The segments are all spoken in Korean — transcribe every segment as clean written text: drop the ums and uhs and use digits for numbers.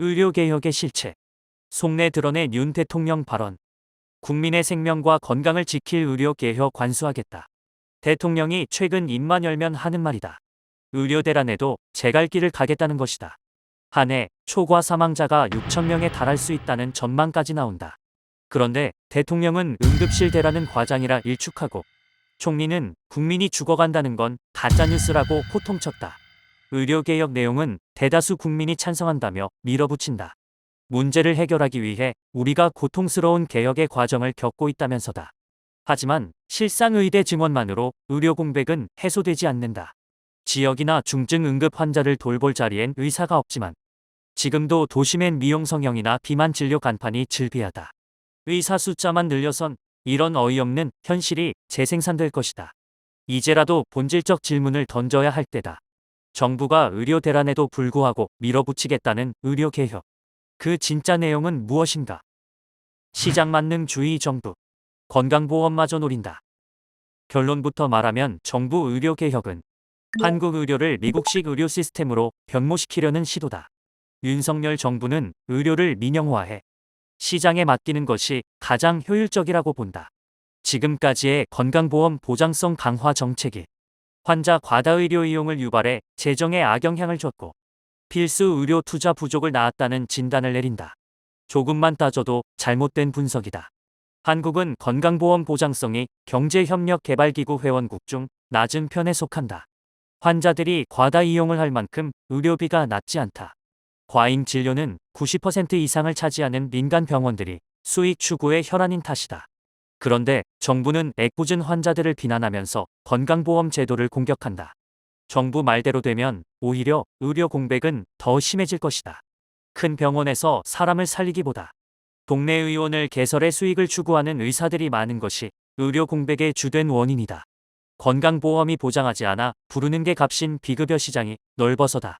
의료개혁의 실체. 속내 드러낸 윤 대통령 발언. 국민의 생명과 건강을 지킬 의료개혁 완수하겠다. 대통령이 최근 입만 열면 하는 말이다. 의료 대란에도 제 갈 길을 가겠다는 것이다. 한 해 초과 사망자가 6천 명에 달할 수 있다는 전망까지 나온다. 그런데 대통령은 응급실 대란은 과장이라 일축하고, 총리는 국민이 죽어간다는 건 가짜뉴스라고 호통쳤다. 의료개혁 내용은 대다수 국민이 찬성한다며 밀어붙인다. 문제를 해결하기 위해 우리가 고통스러운 개혁의 과정을 겪고 있다면서다. 하지만 실상 의대 증원만으로 의료 공백은 해소되지 않는다. 지역이나 중증 응급 환자를 돌볼 자리엔 의사가 없지만 지금도 도심엔 미용성형이나 비만 진료 간판이 즐비하다. 의사 숫자만 늘려선 이런 어이없는 현실이 재생산될 것이다. 이제라도 본질적 질문을 던져야 할 때다. 정부가 의료 대란에도 불구하고 밀어붙이겠다는 의료개혁. 그 진짜 내용은 무엇인가? 시장 만능주의 정부. 건강보험마저 노린다. 결론부터 말하면 정부 의료개혁은 한국 의료를 미국식 의료 시스템으로 변모시키려는 시도다. 윤석열 정부는 의료를 민영화해 시장에 맡기는 것이 가장 효율적이라고 본다. 지금까지의 건강보험 보장성 강화 정책이 환자 과다 의료 이용을 유발해 재정에 악영향을 줬고 필수 의료 투자 부족을 낳았다는 진단을 내린다. 조금만 따져도 잘못된 분석이다. 한국은 건강보험 보장성이 경제협력개발기구 회원국 중 낮은 편에 속한다. 환자들이 과다 이용을 할 만큼 의료비가 낮지 않다. 과잉 진료는 90% 이상을 차지하는 민간 병원들이 수익 추구의 혈안인 탓이다. 그런데 정부는 애꿎은 환자들을 비난하면서 건강보험 제도를 공격한다. 정부 말대로 되면 오히려 의료 공백은 더 심해질 것이다. 큰 병원에서 사람을 살리기보다 동네 의원을 개설해 수익을 추구하는 의사들이 많은 것이 의료 공백의 주된 원인이다. 건강보험이 보장하지 않아 부르는 게 값인 비급여 시장이 넓어서다.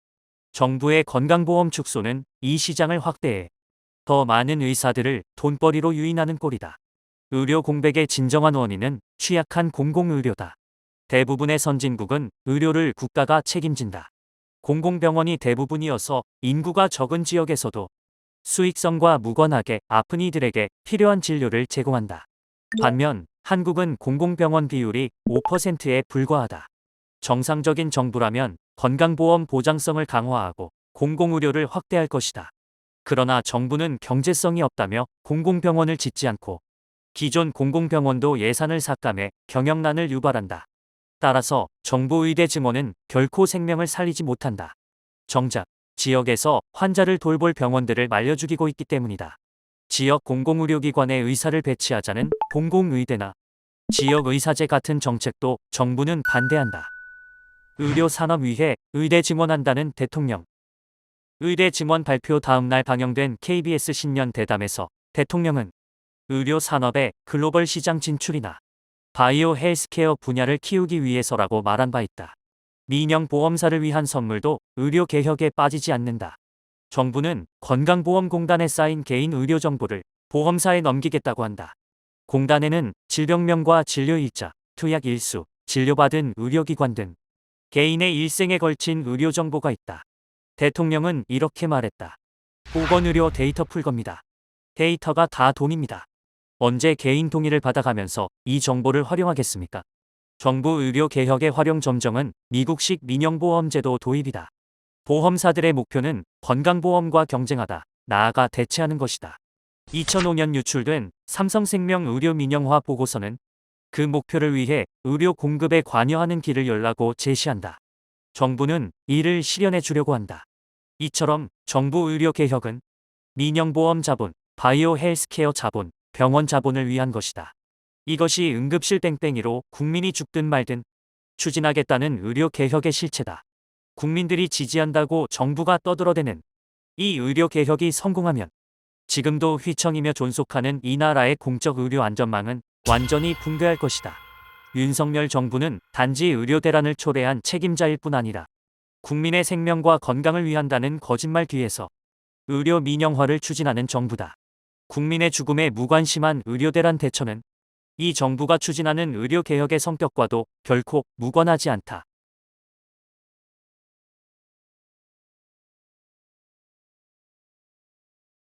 정부의 건강보험 축소는 이 시장을 확대해 더 많은 의사들을 돈벌이로 유인하는 꼴이다. 의료 공백의 진정한 원인은 취약한 공공의료다. 대부분의 선진국은 의료를 국가가 책임진다. 공공병원이 대부분이어서 인구가 적은 지역에서도 수익성과 무관하게 아픈 이들에게 필요한 진료를 제공한다. 반면 한국은 공공병원 비율이 5%에 불과하다. 정상적인 정부라면 건강보험 보장성을 강화하고 공공의료를 확대할 것이다. 그러나 정부는 경제성이 없다며 공공병원을 짓지 않고 기존 공공병원도 예산을 삭감해 경영난을 유발한다. 따라서 정부 의대 증원은 결코 생명을 살리지 못한다. 정작 지역에서 환자를 돌볼 병원들을 말려 죽이고 있기 때문이다. 지역 공공의료기관에 의사를 배치하자는 공공의대나 지역의사제 같은 정책도 정부는 반대한다. 의료산업위해 의대 증원한다는 대통령. 의대 증원 발표 다음 날 방영된 KBS 신년 대담에서 대통령은 의료 산업의 글로벌 시장 진출이나 바이오 헬스케어 분야를 키우기 위해서라고 말한 바 있다. 민영 보험사를 위한 선물도 의료 개혁에 빠지지 않는다. 정부는 건강보험공단에 쌓인 개인 의료 정보를 보험사에 넘기겠다고 한다. 공단에는 질병명과 진료일자, 투약 일수, 진료받은 의료기관 등 개인의 일생에 걸친 의료 정보가 있다. 대통령은 이렇게 말했다. 보건의료 데이터 풀 겁니다. 데이터가 다 돈입니다. 언제 개인 동의를 받아가면서 이 정보를 활용하겠습니까? 정부 의료 개혁의 활용 점정은 미국식 민영보험제도 도입이다. 보험사들의 목표는 건강보험과 경쟁하다, 나아가 대체하는 것이다. 2005년 유출된 삼성생명 의료 민영화 보고서는 그 목표를 위해 의료 공급에 관여하는 길을 열라고 제시한다. 정부는 이를 실현해 주려고 한다. 이처럼 정부 의료 개혁은 민영보험 자본, 바이오 헬스케어 자본, 병원 자본을 위한 것이다. 이것이 응급실 땡땡이로 국민이 죽든 말든 추진하겠다는 의료 개혁의 실체다. 국민들이 지지한다고 정부가 떠들어대는 이 의료 개혁이 성공하면 지금도 휘청이며 존속하는 이 나라의 공적 의료 안전망은 완전히 붕괴할 것이다. 윤석열 정부는 단지 의료 대란을 초래한 책임자일 뿐 아니라 국민의 생명과 건강을 위한다는 거짓말 뒤에서 의료 민영화를 추진하는 정부다. 국민의 죽음에 무관심한 의료대란 대처는 이 정부가 추진하는 의료개혁의 성격과도 결코 무관하지 않다.